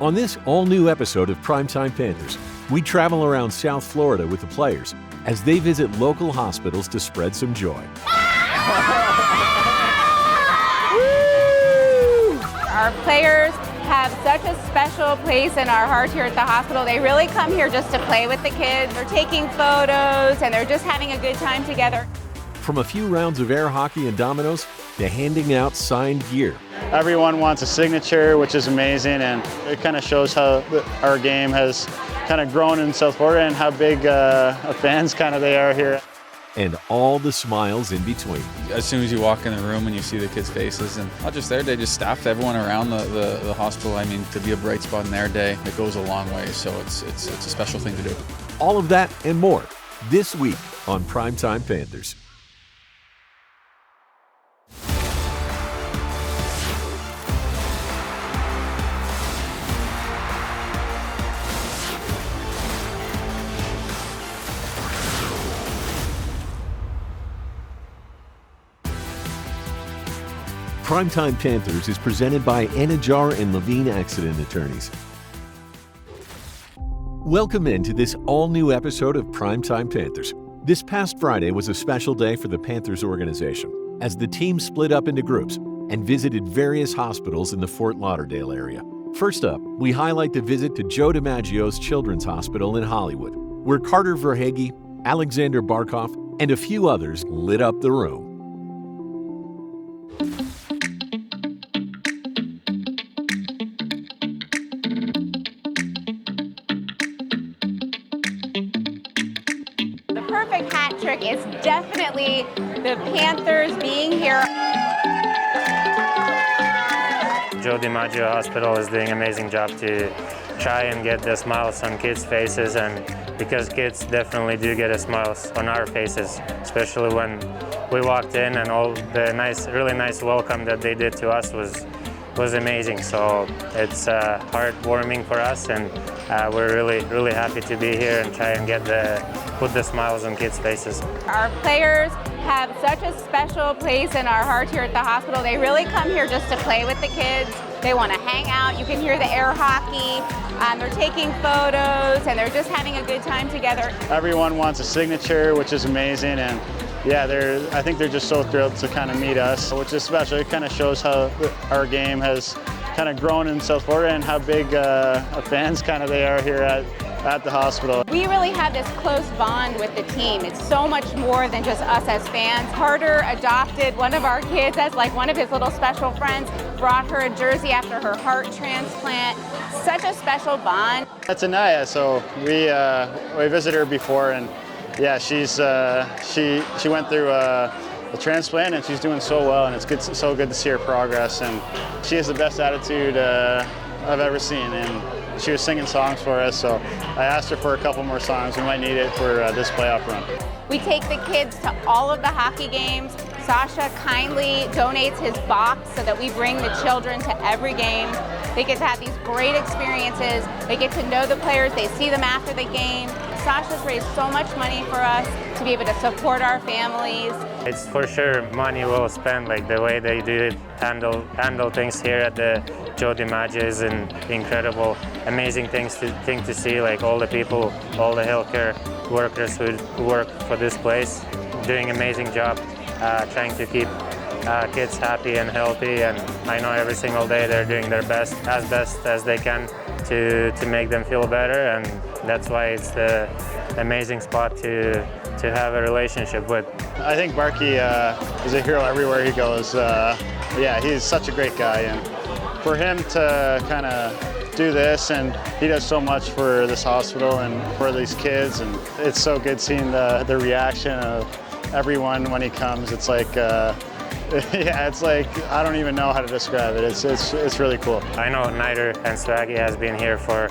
On this all-new episode of Primetime Panthers, we travel around South Florida with the players as they visit local hospitals to spread some joy. Our players have such a special place in our hearts here at the hospital. They really come here just to play with the kids. They're taking photos and they're just having a good time together. From a few rounds of air hockey and dominoes to handing out signed gear. Everyone wants a signature, which is amazing, and it kind of shows how our game has kind of grown in South Florida and how big of fans kind of they are here. And all the smiles in between. As soon as you walk in the room and you see the kids' faces, and not just their day, just staffed everyone around the hospital. I mean, to be a bright spot in their day, it goes a long way, so it's a special thing to do. All of that and more this week on Primetime Panthers. Primetime Panthers is presented by Anajar and Levine Accident Attorneys. Welcome into this all-new episode of Primetime Panthers. This past Friday was a special day for the Panthers organization as the team split up into groups and visited various hospitals in the Fort Lauderdale area. First up, we highlight the visit to Joe DiMaggio's Children's Hospital in Hollywood, where Carter Verhage, Alexander Barkov, and a few others lit up the room. Perfect hat trick is definitely the Panthers being here. Joe DiMaggio Hospital is doing an amazing job to try and get the smiles on kids' faces, and because kids definitely do get a smiles on our faces, especially when we walked in, and all the really nice welcome that they did to us was amazing. So it's heartwarming for us, and we're really happy to be here and try and put the smiles on kids' faces. Our players have such a special place in our hearts here at the hospital. They really come here just to play with the kids. They want to hang out. You can hear the air hockey. They're taking photos and they're just having a good time together. Everyone wants a signature, which is amazing, and yeah, I think they're just so thrilled to kind of meet us, which is special. It kind of shows how our game has kind of grown in South Florida and how big of fans kind of they are here at the hospital. We really have this close bond with the team. It's so much more than just us as fans. Carter adopted one of our kids as like one of his little special friends, brought her a jersey after her heart transplant. Such a special bond. That's Anaya, so we visited her before, and yeah, she went through a transplant and she's doing so well, and it's so good to see her progress, and she has the best attitude I've ever seen, and she was singing songs for us, so I asked her for a couple more songs. We might need it for this playoff run. We take the kids to all of the hockey games. Sasha kindly donates his box so that we bring the children to every game. They get to have these great experiences. They get to know the players. They see them after the game. Sasha's raised so much money for us to be able to support our families. It's for sure money well spent, like the way they do it, handle things here at the Joe DiMaggio is an incredible, amazing thing to see, like all the people, all the healthcare workers who work for this place, doing an amazing job, trying to keep kids happy and healthy, and I know every single day they're doing their best as they can to make them feel better, and that's why it's the amazing spot to have a relationship with. I think Barkey is a hero everywhere he goes. Yeah, he's such a great guy, and for him to kind of do this, and he does so much for this hospital and for these kids, and it's so good seeing the reaction of everyone when he comes. It's like yeah, it's like, I don't even know how to describe it. It's really cool. I know Nider and Swaggy has been here for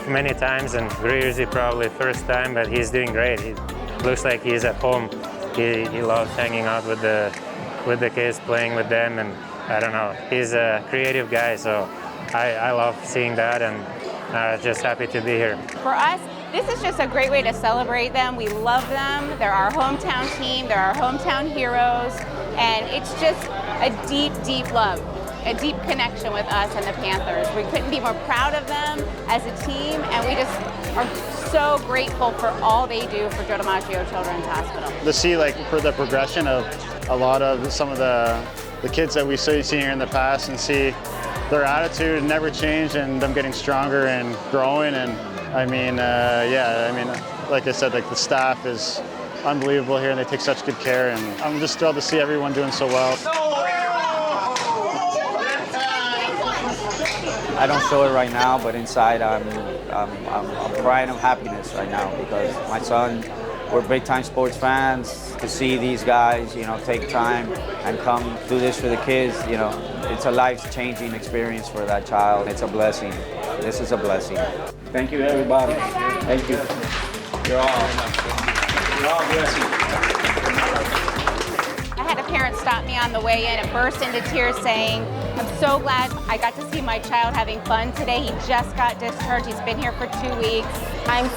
many times, and Greersy probably first time, but he's doing great. He looks like he's at home. He loves hanging out with the kids, playing with them, and I don't know. He's a creative guy, so I love seeing that, and just happy to be here. For us, this is just a great way to celebrate them. We love them. They're our hometown team. They're our hometown heroes. And it's just a deep, deep love. a deep connection with us and the Panthers. We couldn't be more proud of them as a team, and we just are so grateful for all they do for Joe DiMaggio Children's Hospital. To see like for the progression of a lot of some of the kids that we've seen here in the past, and see their attitude never changed and them getting stronger and growing. And I mean, like I said, like the staff is unbelievable here and they take such good care, and I'm just thrilled to see everyone doing so well. I don't show it right now, but inside I'm crying of happiness right now because my son, we're big time sports fans. To see these guys, take time and come do this for the kids, it's a life-changing experience for that child. It's a blessing. This is a blessing. Thank you, everybody. Thank you. You're all blessings. I had a parent stop me on the way in and burst into tears saying, "I'm so glad I got to see my child having fun today. He just got discharged. He's been here for 2 weeks." I'm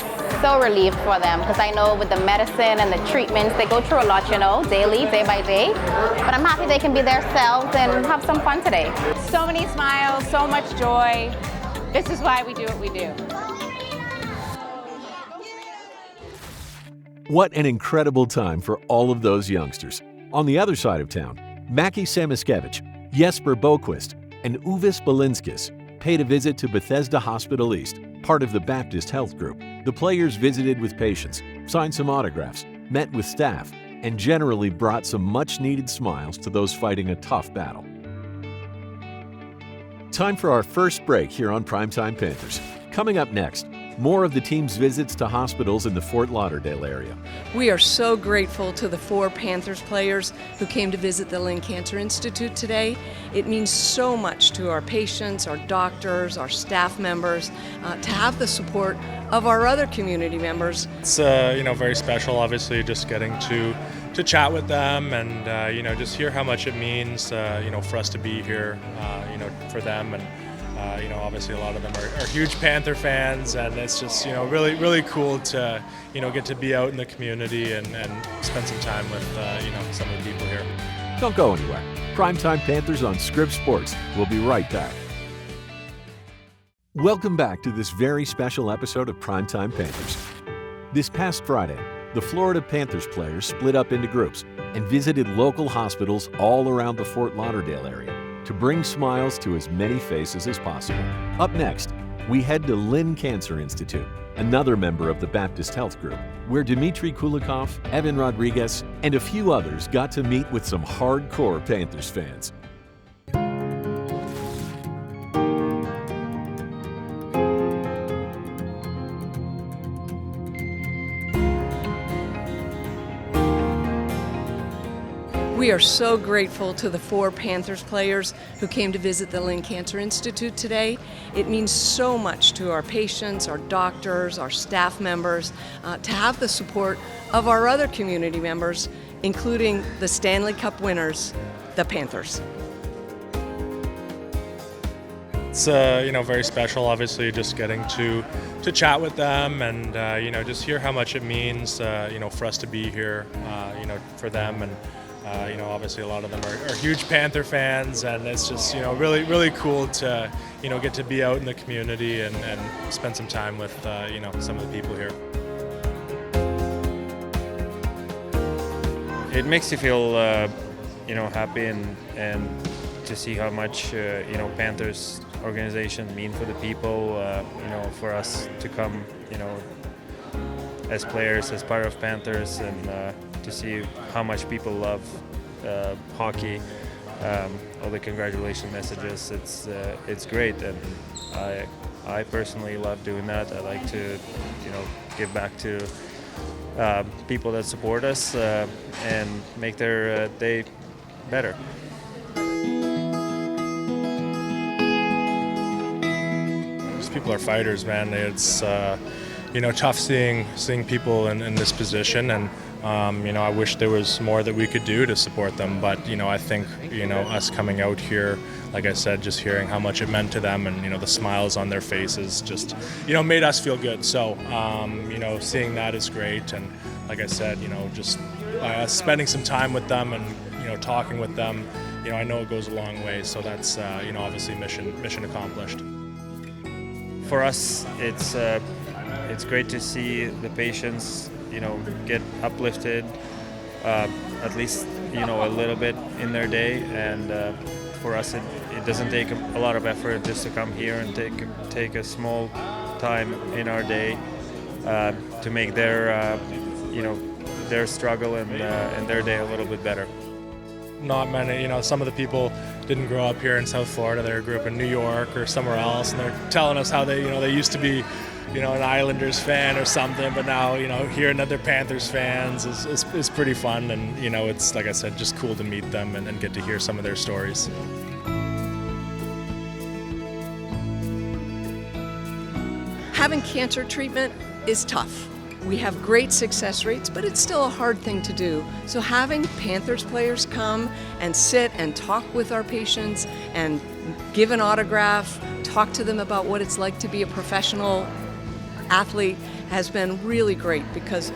so relieved for them because I know with the medicine and the treatments, they go through a lot, daily, day by day. But I'm happy they can be themselves and have some fun today. So many smiles, so much joy. This is why we do what we do. What an incredible time for all of those youngsters. On the other side of town, Mackie Samiskevich, Jesper Boquist, and Uvis Balinskis paid a visit to Bethesda Hospital East, part of the Baptist Health Group. The players visited with patients, signed some autographs, met with staff, and generally brought some much-needed smiles to those fighting a tough battle. Time for our first break here on Primetime Panthers. Coming up next, more of the team's visits to hospitals in the Fort Lauderdale area. We are so grateful to the 4 Panthers players who came to visit the Lynn Cancer Institute today. It means so much to our patients, our doctors, our staff members, to have the support of our other community members. It's very special, obviously, just getting to chat with them and just hear how much it means for us to be here for them. And obviously a lot of them are huge Panther fans, and it's just really cool to get to be out in the community and spend some time with some of the people here. Don't go anywhere. Primetime Panthers on Scripps Sports. We'll be right back. Welcome back to this very special episode of Primetime Panthers. This past Friday, the Florida Panthers players split up into groups and visited local hospitals all around the Fort Lauderdale area to bring smiles to as many faces as possible. Up next, we head to Lynn Cancer Institute, another member of the Baptist Health Group, where Dmitry Kulikov, Evan Rodriguez, and a few others got to meet with some hardcore Panthers fans. We are so grateful to the 4 Panthers players who came to visit the Lynn Cancer Institute today. It means so much to our patients, our doctors, our staff members, to have the support of our other community members, including the Stanley Cup winners, the Panthers. It's very special, obviously, just getting to chat with them and just hear how much it means for us to be here for them. And obviously a lot of them are huge Panther fans, and it's just really cool to get to be out in the community and spend some time with some of the people here. It makes you feel happy and to see how much Panthers organization mean for the people, for us to come as players, as part of Panthers, and to see how much people love hockey, all the congratulation messages. It's great, and I personally love doing that. I like to give back to people that support us and make their day better. These people are fighters, man. It's tough seeing people in this position, and I wish there was more that we could do to support them, but I think us coming out here, like I said, just hearing how much it meant to them and the smiles on their faces just made us feel good. So seeing that is great, and like I said, just spending some time with them and talking with them I know it goes a long way. So that's obviously mission accomplished. For us, it's great to see the patients, get uplifted, at least, a little bit in their day. And for us, it doesn't take a lot of effort just to come here and take a small time in our day to make their struggle and their day a little bit better. Not many, some of the people didn't grow up here in South Florida. They grew up in New York or somewhere else, and they're telling us how they, they used to be, an Islanders fan or something, but now, hearing other Panthers fans is pretty fun, and, it's, like I said, just cool to meet them and get to hear some of their stories. Having cancer treatment is tough. We have great success rates, but it's still a hard thing to do. So having Panthers players come and sit and talk with our patients and give an autograph, talk to them about what it's like to be a professional athlete has been really great, because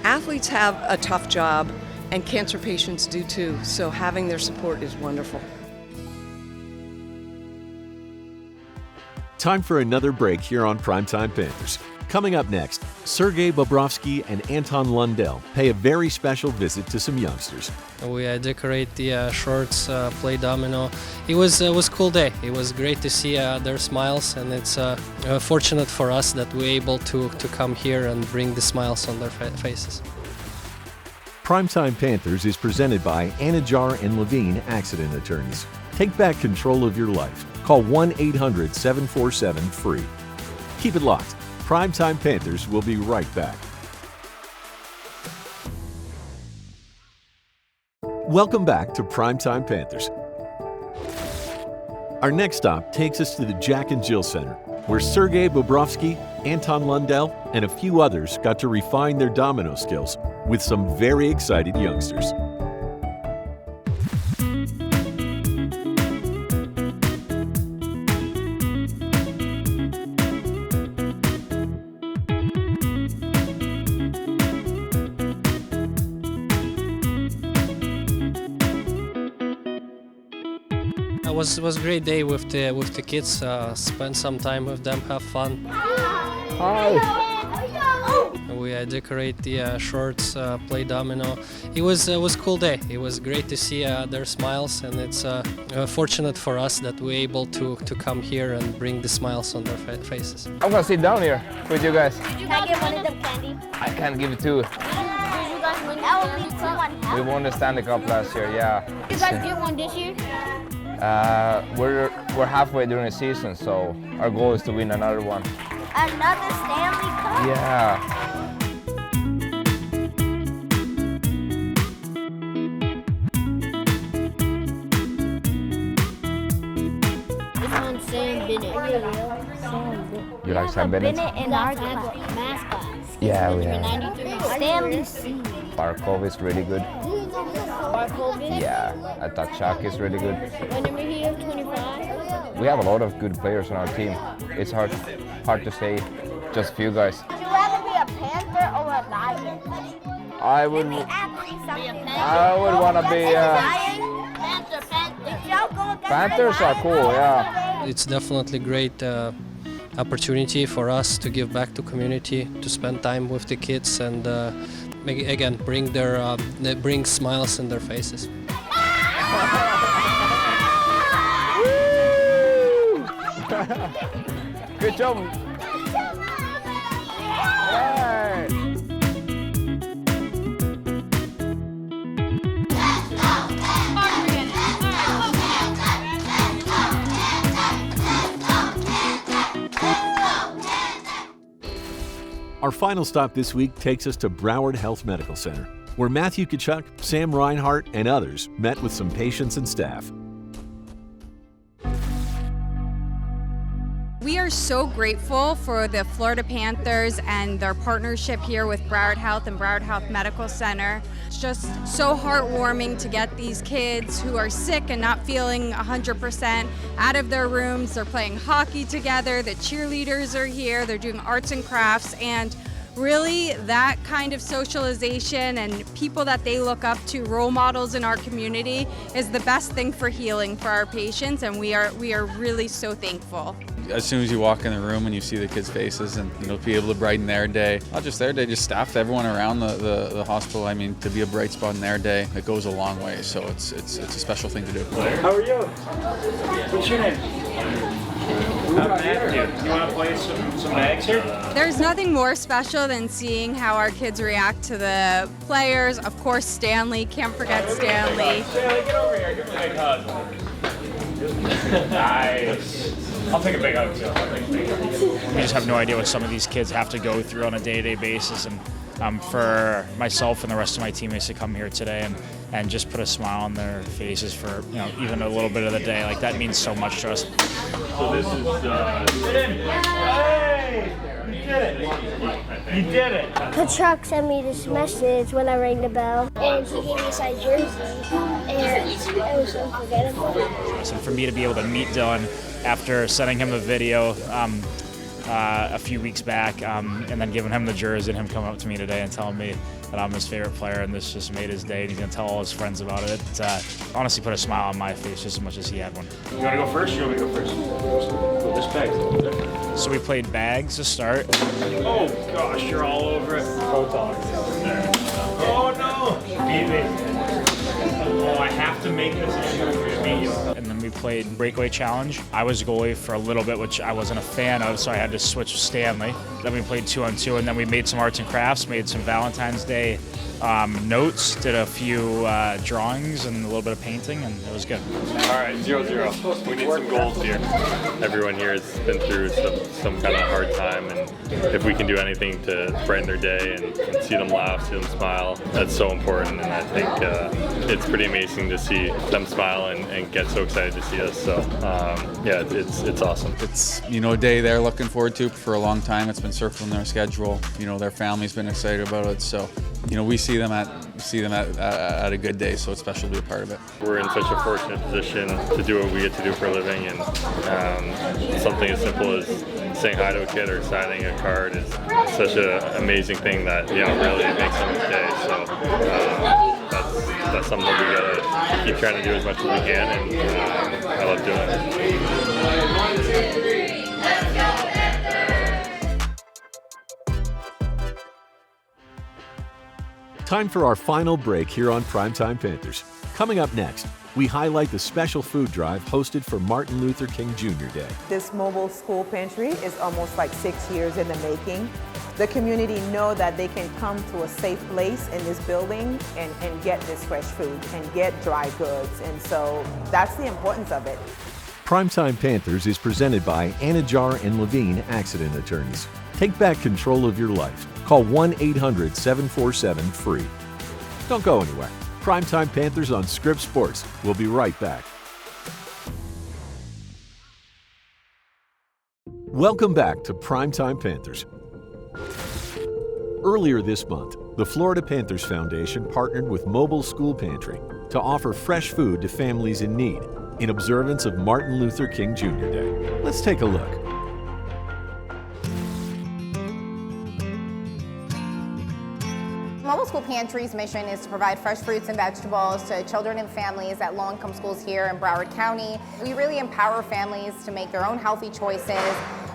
athletes have a tough job and cancer patients do too. So having their support is wonderful. Time for another break here on Primetime Panthers. Coming up next, Sergei Bobrovsky and Anton Lundell pay a very special visit to some youngsters. We decorate the shorts, play domino. It was a cool day. It was great to see their smiles, and it's fortunate for us that we're able to come here and bring the smiles on their faces. Primetime Panthers is presented by Anajar and Levine Accident Attorneys. Take back control of your life. Call 1-800-747-FREE. Keep it locked. Primetime Panthers will be right back. Welcome back to Primetime Panthers. Our next stop takes us to the Jack and Jill Center, where Sergei Bobrovsky, Anton Lundell, and a few others got to refine their domino skills with some very excited youngsters. It was a great day with the kids. Spend some time with them, have fun. Hi. We decorate the shorts, play domino. It was a cool day. It was great to see their smiles, and it's fortunate for us that we're able to come here and bring the smiles on their faces. I'm gonna sit down here with you guys. Can I get one of them candy? I can't give it two. Did you guys win the We won the Stanley Cup last year, yeah. Did you guys get one this year? We're halfway during the season, so our goal is to win another one. Another Stanley Cup? Yeah. This one's Sam Bennett. You like Sam Bennett? Bennett and our mascots. Yeah, we have. Stanley C. Barkov is really good. Barkov is? Yeah, I thought Chuck is really good. What number he have, 25? We have a lot of good players on our team. It's hard to say, just few guys. Would you rather be a Panther or a Lion? I would want to be. Panthers are cool, yeah. It's definitely a great opportunity for us to give back to community, to spend time with the kids, and again bring smiles in their faces. Good job. Yay. Our final stop this week takes us to Broward Health Medical Center, where Matthew Tkachuk, Sam Reinhart, and others met with some patients and staff. We are so grateful for the Florida Panthers and their partnership here with Broward Health and Broward Health Medical Center. It's just so heartwarming to get these kids who are sick and not feeling 100% out of their rooms. They're playing hockey together, the cheerleaders are here, they're doing arts and crafts, and really that kind of socialization and people that they look up to, role models in our community, is the best thing for healing for our patients, and we are really so thankful. As soon as you walk in the room and you see the kids' faces and be able to brighten their day, not just their day, just staff everyone around the hospital. I mean, to be a bright spot in their day, it goes a long way. So it's a special thing to do. How are you? What's your name? I'm Matthew. You want to play some bags here? There's nothing more special than seeing how our kids react to the players. Of course, Stanley, can't forget Stanley. Stanley, get over here, give me a big hug. Nice. I'll take a big hug too. We just have no idea what some of these kids have to go through on a day-to-day basis, and for myself and the rest of my teammates to come here today and just put a smile on their faces for even a little bit of the day, like that means so much to us. So this is hey, you did it! You did it! The truck sent me this message when I rang the bell, and he gave me a size jersey, and it was unforgettable. And for me to be able to meet Dylan after sending him a video a few weeks back, and then giving him the jersey and him coming up to me today and telling me that I'm his favorite player and this just made his day and he's going to tell all his friends about it. It honestly put a smile on my face just as much as he had one. You want to go first or you want me to go first? Well, this bag's over there. So we played bags to start. Oh gosh, you're all over it. Oh no! Beat me. Oh, I have to make this issue for you to beat you. And then we played breakaway challenge. I was goalie for a little bit, which I wasn't a fan of, so I had to switch with Stanley. Then we played 2-on-2, and then we made some arts and crafts, made some Valentine's Day notes, did a few drawings and a little bit of painting, and it was good. All right, 0-0. We need some goals here. Everyone here has been through some kind of hard time, and if we can do anything to brighten their day and see them laugh, see them smile, that's so important. And I think it's pretty amazing to see them smile and get so excited to see us. So yeah, it's awesome. It's a day they're looking forward to for a long time. It's been circling their schedule. Their family's been excited about it. So we see them at a good day, so it's special to be a part of it. We're in such a fortunate position to do what we get to do for a living, and something as simple as saying hi to a kid or signing a card is such an amazing thing that really makes someone's day. So that's something we gotta keep trying to do as much as we can, and I love doing it. Time for our final break here on Primetime Panthers. Coming up next, we highlight the special food drive hosted for Martin Luther King Jr. Day. This mobile school pantry is almost like 6 years in the making. The community know that they can come to a safe place in this building and get this fresh food and get dry goods. And so that's the importance of it. Primetime Panthers is presented by Anajar and Levine Accident Attorneys. Take back control of your life. Call 1-800-747-FREE. Don't go anywhere. Primetime Panthers on Scripps Sports. We'll be right back. Welcome back to Primetime Panthers. Earlier this month, the Florida Panthers Foundation partnered with Mobile School Pantry to offer fresh food to families in need in observance of Martin Luther King Jr. Day. Let's take a look. Mobile School Pantry's mission is to provide fresh fruits and vegetables to children and families at low-income schools here in Broward County. We really empower families to make their own healthy choices,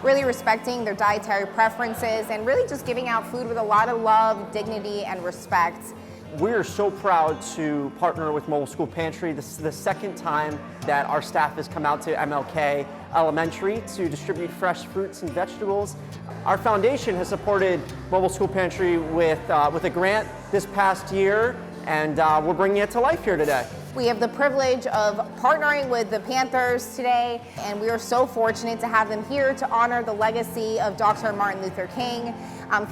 really respecting their dietary preferences, and really just giving out food with a lot of love, dignity, and respect. We're so proud to partner with Mobile School Pantry. This is the second time that our staff has come out to MLK Elementary to distribute fresh fruits and vegetables. Our foundation has supported Mobile School Pantry with a grant this past year, and we're bringing it to life here today. We have the privilege of partnering with the Panthers today, and we are so fortunate to have them here to honor the legacy of Dr. Martin Luther King.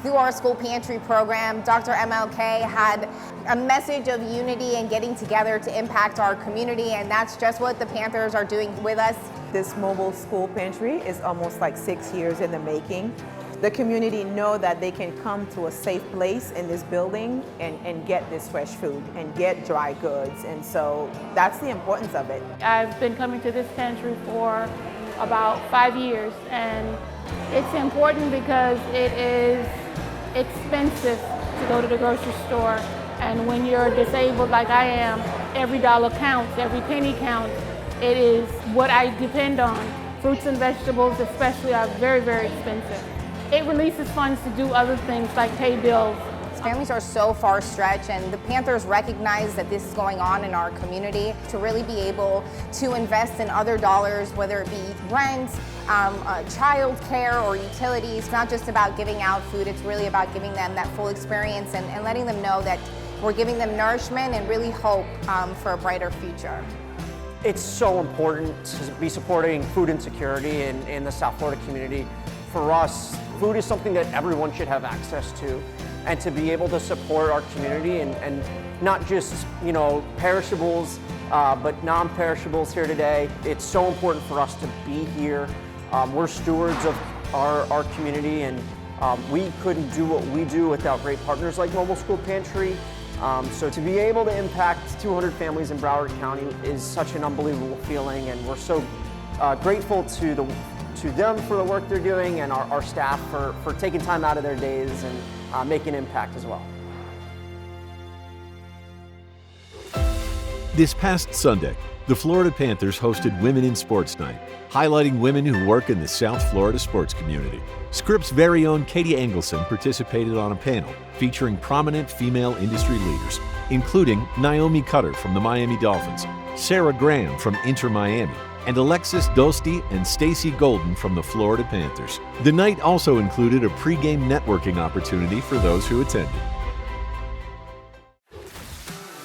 Through our school pantry program, Dr. MLK had a message of unity and getting together to impact our community, and that's just what the Panthers are doing with us. This mobile school pantry is almost like 6 years in the making. The community know that they can come to a safe place in this building and get this fresh food and get dry goods. And so that's the importance of it. I've been coming to this pantry for about 5 years, and it's important because it is expensive to go to the grocery store. And when you're disabled like I am, every dollar counts, every penny counts. It is what I depend on. Fruits and vegetables especially are very, very expensive. It releases funds to do other things like pay bills. Families are so far stretched, and the Panthers recognize that this is going on in our community to really be able to invest in other dollars, whether it be rent, child care, or utilities. It's not just about giving out food, it's really about giving them that full experience and letting them know that we're giving them nourishment and really hope for a brighter future. It's so important to be supporting food insecurity in the South Florida community. For us, food is something that everyone should have access to, and to be able to support our community and not just, perishables, but non-perishables here today. It's so important for us to be here. We're stewards of our community, and we couldn't do what we do without great partners like Mobile School Pantry. So to be able to impact 200 families in Broward County is such an unbelievable feeling, and we're so grateful to them for the work they're doing, and our staff for taking time out of their days and making an impact as well. This past Sunday, the Florida Panthers hosted Women in Sports Night, highlighting women who work in the South Florida sports community. Scripps' very own Katie Engelson participated on a panel featuring prominent female industry leaders, including Naomi Cutter from the Miami Dolphins, Sarah Graham from Inter Miami, and Alexis Dosti and Stacey Golden from the Florida Panthers. The night also included a pregame networking opportunity for those who attended.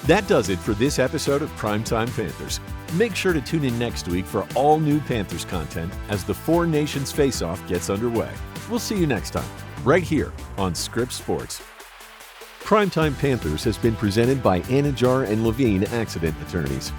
That does it for this episode of Primetime Panthers. Make sure to tune in next week for all new Panthers content as the Four Nations Face-Off gets underway. We'll see you next time, right here on Scripps Sports. Primetime Panthers has been presented by Anajar and Levine Accident Attorneys.